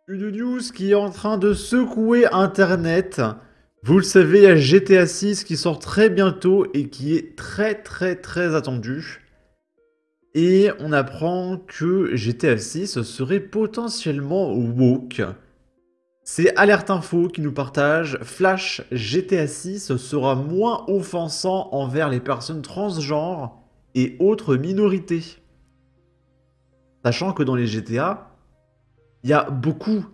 Une news qui est en train de secouer Internet. Vous le savez, il y a GTA 6 qui sort très bientôt et qui est très attendu. Et on apprend que GTA 6 serait potentiellement woke. C'est Alerte Info qui nous partage. Flash, GTA 6 sera moins offensant envers les personnes transgenres et autres minorités. Sachant que dans les GTA, il y a beaucoup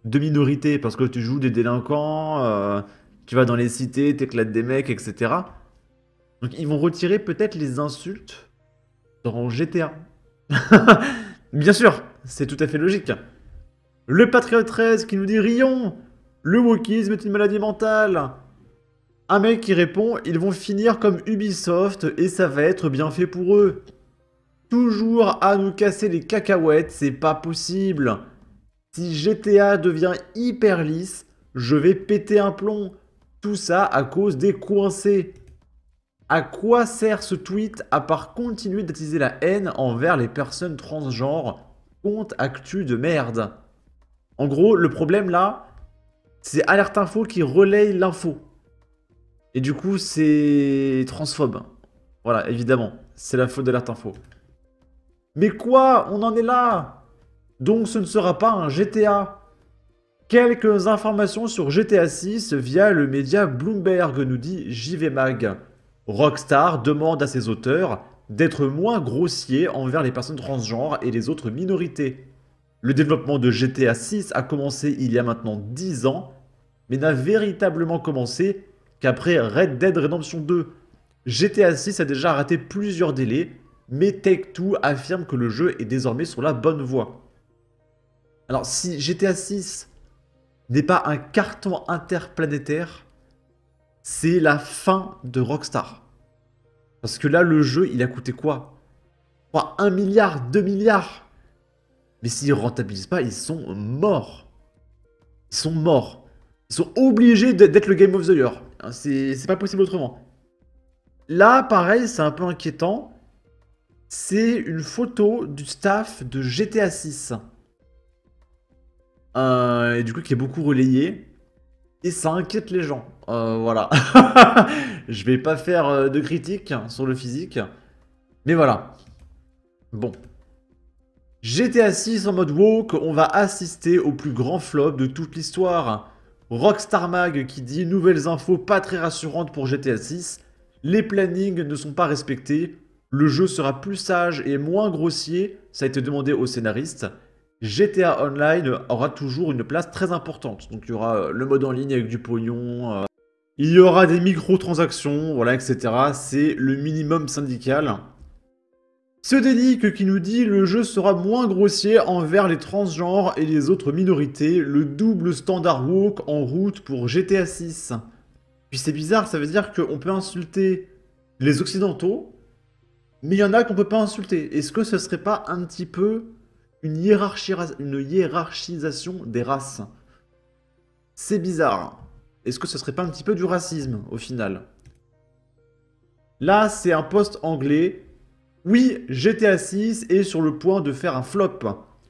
de minorités, parce que tu joues des délinquants, tu vas dans les cités, t'éclates des mecs, etc. Donc ils vont retirer peut-être les insultes dans GTA. Bien sûr, c'est tout à fait logique. Le Patriote 13 qui nous dit Rion, le wokisme est une maladie mentale. Un mec qui répond, ils vont finir comme Ubisoft et ça va être bien fait pour eux. Toujours à nous casser les cacahuètes, c'est pas possible. Si GTA devient hyper lisse, je vais péter un plomb. Tout ça à cause des coincés. À quoi sert ce tweet à part continuer d'attiser la haine envers les personnes transgenres? Compte actu de merde. En gros, le problème là, c'est Alerte Info qui relaye l'info. Et du coup, c'est transphobe. Voilà, évidemment, c'est la faute d'Alerte Info. Mais quoi? On en est là? Donc ce ne sera pas un GTA. Quelques informations sur GTA 6 via le média Bloomberg, nous dit JV Mag. Rockstar demande à ses auteurs d'être moins grossiers envers les personnes transgenres et les autres minorités. Le développement de GTA 6 a commencé il y a maintenant 10 ans, mais n'a véritablement commencé qu'après Red Dead Redemption 2. GTA 6 a déjà raté plusieurs délais, mais Take-Two affirme que le jeu est désormais sur la bonne voie. Alors si GTA 6 n'est pas un carton interplanétaire, c'est la fin de Rockstar. Parce que là, le jeu, il a coûté quoi? 1 milliard, 2 milliards. Mais s'ils ne rentabilisent pas, ils sont morts. Ils sont morts. Ils sont obligés d'être le Game of the Year. C'est pas possible autrement. Là, pareil, c'est un peu inquiétant. C'est une photo du staff de GTA 6. Et du coup, qui est beaucoup relayé. Et ça inquiète les gens. Voilà. Je vais pas faire de critique sur le physique. Mais voilà. Bon. GTA 6 en mode woke, on va assister au plus grand flop de toute l'histoire. Rockstar Mag qui dit nouvelles infos pas très rassurantes pour GTA 6. Les plannings ne sont pas respectés. Le jeu sera plus sage et moins grossier. Ça a été demandé aux scénaristes. GTA Online aura toujours une place très importante. Donc il y aura le mode en ligne avec du pognon. Il y aura des microtransactions, voilà, etc. C'est le minimum syndical. Ce délique qui nous dit le jeu sera moins grossier envers les transgenres et les autres minorités, le double standard woke en route pour GTA 6. Puis c'est bizarre, ça veut dire qu'on peut insulter les occidentaux, mais il y en a qu'on peut pas insulter. Est-ce que ce serait pas un petit peu une hiérarchisation des races? C'est bizarre. Est-ce que ce serait pas un petit peu du racisme au final? Là, c'est un post anglais. Oui, GTA 6 est sur le point de faire un flop.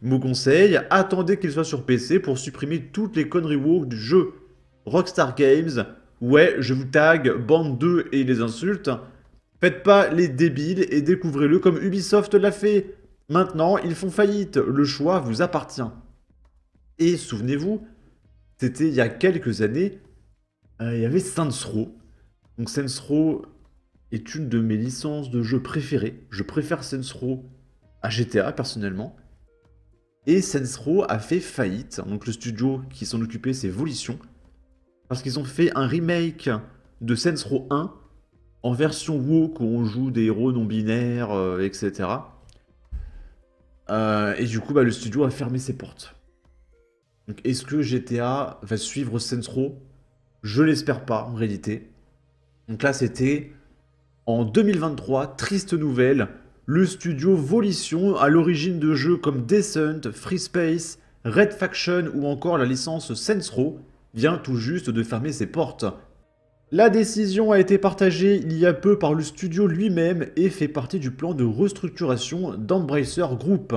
Mon conseil, attendez qu'il soit sur PC pour supprimer toutes les conneries woke du jeu. Rockstar Games, ouais, je vous tag, bande 2 et les insultes. Faites pas les débiles et découvrez-le comme Ubisoft l'a fait. Maintenant, ils font faillite, le choix vous appartient. Et souvenez-vous, c'était il y a quelques années, il y avait Saints Row. Donc Saints Row est une de mes licences de jeux préférées. Je préfère Saints Row à GTA personnellement. Et Saints Row a fait faillite. Donc le studio qui s'en occupait, c'est Volition. Parce qu'ils ont fait un remake de Saints Row 1 en version woke où on joue des héros non binaires, etc. Et du coup, le studio a fermé ses portes. Donc est-ce que GTA va suivre Saints Row? Je l'espère pas en réalité. Donc là, c'était en 2023, triste nouvelle, le studio Volition, à l'origine de jeux comme Descent, Free Space, Red Faction ou encore la licence Saints Row, vient tout juste de fermer ses portes. La décision a été partagée il y a peu par le studio lui-même et fait partie du plan de restructuration d'Embracer Group.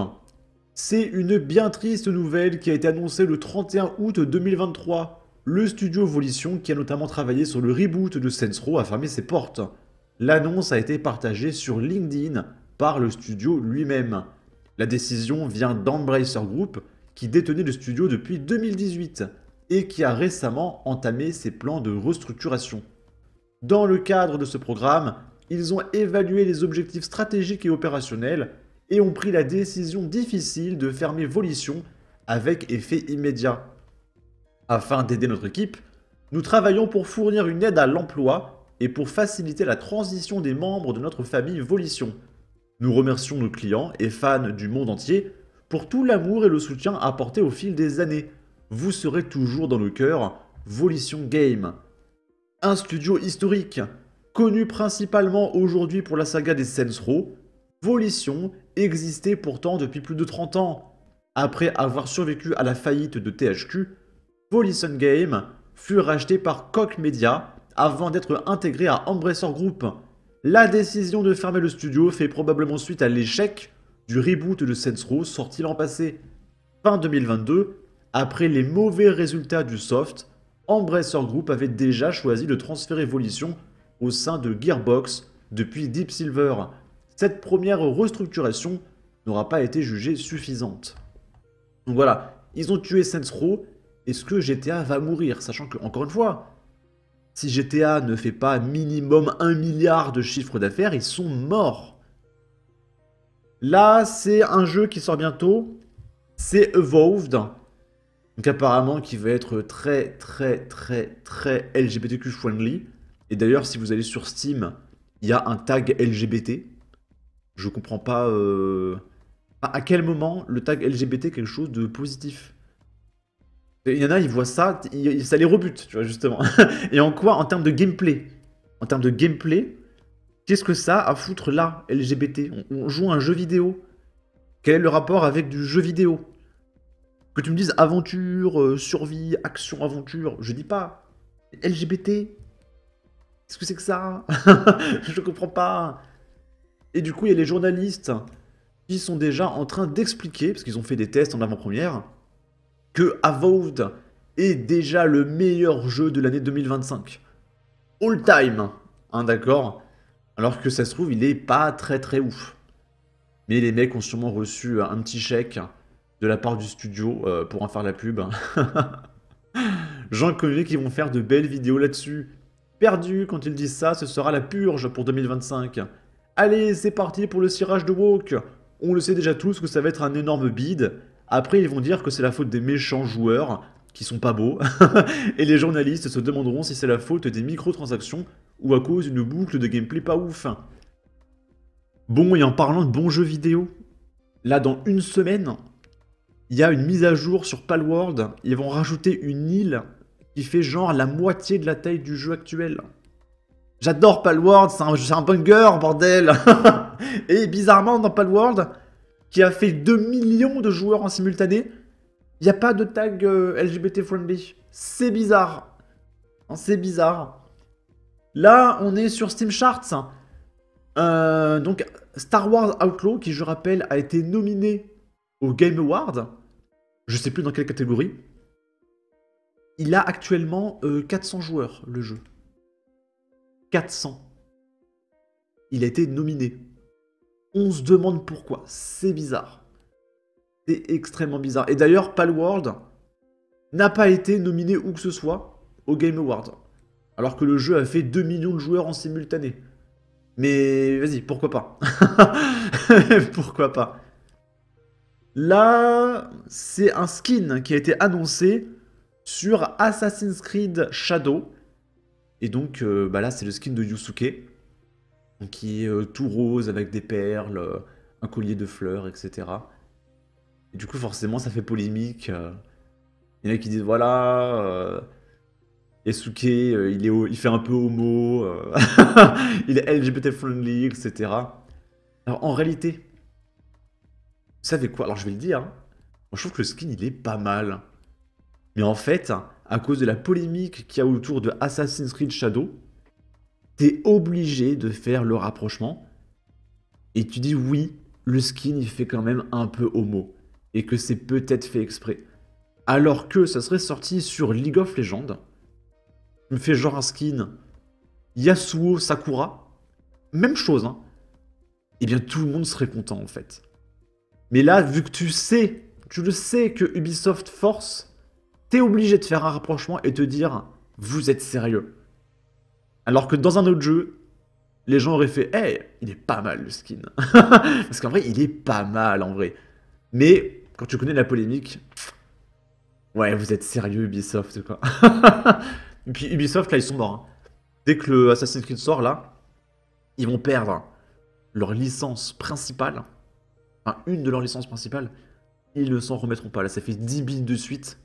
C'est une bien triste nouvelle qui a été annoncée le 31 août 2023. Le studio Volition, qui a notamment travaillé sur le reboot de Saints Row, a fermé ses portes. L'annonce a été partagée sur LinkedIn par le studio lui-même. La décision vient d'Embracer Group, qui détenait le studio depuis 2018 et qui a récemment entamé ses plans de restructuration. Dans le cadre de ce programme, ils ont évalué les objectifs stratégiques et opérationnels et ont pris la décision difficile de fermer Volition avec effet immédiat. Afin d'aider notre équipe, nous travaillons pour fournir une aide à l'emploi et pour faciliter la transition des membres de notre famille Volition. Nous remercions nos clients et fans du monde entier pour tout l'amour et le soutien apportés au fil des années. Vous serez toujours dans nos cœurs, Volition Game. Un studio historique, connu principalement aujourd'hui pour la saga des Saints Row, Volition existait pourtant depuis plus de 30 ans. Après avoir survécu à la faillite de THQ, Volition Game fut racheté par Koch Media avant d'être intégré à Embracer Group. La décision de fermer le studio fait probablement suite à l'échec du reboot de Saints Row sorti l'an passé. Fin 2022, après les mauvais résultats du soft, Embracer Group avait déjà choisi de transférer Volition au sein de Gearbox depuis Deep Silver. Cette première restructuration n'aura pas été jugée suffisante. Donc voilà, ils ont tué Saints Row. Est-ce que GTA va mourir? Sachant que, encore une fois, si GTA ne fait pas minimum 1 milliard de chiffre d'affaires, ils sont morts. Là, c'est un jeu qui sort bientôt. C'est Evolved. Donc apparemment qui va être très LGBTQ friendly. Et d'ailleurs, si vous allez sur Steam, il y a un tag LGBT. Je comprends pas à quel moment le tag LGBT est quelque chose de positif. Il y en a, ils voient ça, ça les rebute, tu vois, justement. Et en quoi? En termes de gameplay. En termes de gameplay, qu'est-ce que ça a à foutre là, LGBT? On joue à un jeu vidéo. Quel est le rapport avec du jeu vidéo? Que tu me dises aventure, survie, action, aventure, je dis pas. LGBT? Qu'est-ce que c'est que ça? Je comprends pas. Et du coup, il y a les journalistes qui sont déjà en train d'expliquer, parce qu'ils ont fait des tests en avant-première, que Avowed est déjà le meilleur jeu de l'année 2025. All time, hein, d'accord? Alors que ça se trouve, il est pas très ouf. Mais les mecs ont sûrement reçu un petit chèque de la part du studio pour en faire la pub. J'en connais qui vont faire de belles vidéos là-dessus. Perdu, quand ils disent ça, ce sera la purge pour 2025. Allez, c'est parti pour le cirage de Woke. On le sait déjà tous que ça va être un énorme bide. Après, ils vont dire que c'est la faute des méchants joueurs, qui sont pas beaux. Et les journalistes se demanderont si c'est la faute des microtransactions ou à cause d'une boucle de gameplay pas ouf. Bon, et en parlant de bons jeux vidéo, là, dans une semaine, il y a une mise à jour sur Palworld. Ils vont rajouter une île qui fait genre la moitié de la taille du jeu actuel. J'adore Palworld, c'est un banger, bordel. Et bizarrement, dans Palworld, qui a fait 2 millions de joueurs en simultané, il n'y a pas de tag LGBT friendly. C'est bizarre. C'est bizarre. Là, on est sur Steam Charts. Donc, Star Wars Outlaw, qui, je rappelle, a été nominé au Game Award. Je sais plus dans quelle catégorie. Il a actuellement 400 joueurs, le jeu. 400. Il a été nominé. On se demande pourquoi. C'est bizarre. C'est extrêmement bizarre. Et d'ailleurs, Palworld n'a pas été nominé où que ce soit au Game Award. Alors que le jeu a fait 2 millions de joueurs en simultané. Mais vas-y, pourquoi pas? Pourquoi pas? Là, c'est un skin qui a été annoncé sur Assassin's Creed Shadow. Et donc, là, c'est le skin de Yusuke. Donc, qui est tout rose avec des perles, un collier de fleurs, etc. Et du coup, forcément, ça fait polémique. Il y en a qui disent, voilà, Yusuke, il fait un peu homo, il est LGBT friendly, etc. Alors, en réalité, vous savez quoi? Alors, je vais le dire. Moi, je trouve que le skin, il est pas mal. Mais en fait, à cause de la polémique qu'il y a autour de Assassin's Creed Shadow, t'es obligé de faire le rapprochement. Et tu dis oui, le skin, il fait quand même un peu homo. et que c'est peut-être fait exprès. Alors que ça serait sorti sur League of Legends, tu me fais genre un skin Yasuo Sakura, même chose, hein. Eh bien tout le monde serait content en fait. Mais là, vu que tu le sais que Ubisoft force, t'es obligé de faire un rapprochement et te dire, vous êtes sérieux. Alors que dans un autre jeu, les gens auraient fait, hey, il est pas mal le skin. Parce qu'en vrai, il est pas mal en vrai. Mais quand tu connais la polémique, ouais, vous êtes sérieux Ubisoft quoi. Et puis Ubisoft là, ils sont morts, hein. Dès que le Assassin's Creed sort là, ils vont perdre leur licence principale, enfin une de leurs licences principales, ils ne s'en remettront pas. Là, ça fait 10 billes de suite.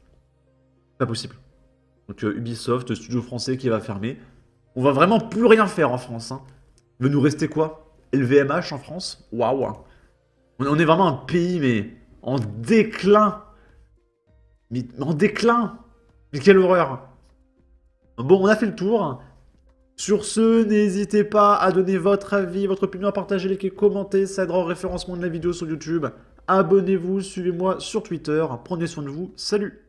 Pas possible. Donc Ubisoft, studio français qui va fermer. On va vraiment plus rien faire en France, hein. Il veut nous rester quoi? LVMH en France? Waouh. On est vraiment un pays, mais en déclin. Mais en déclin. Mais quelle horreur. Bon, on a fait le tour. Sur ce, n'hésitez pas à donner votre avis, votre opinion, à partager, liker, commenter. Ça aidera au référencement de la vidéo sur YouTube. Abonnez-vous, suivez-moi sur Twitter. Prenez soin de vous. Salut!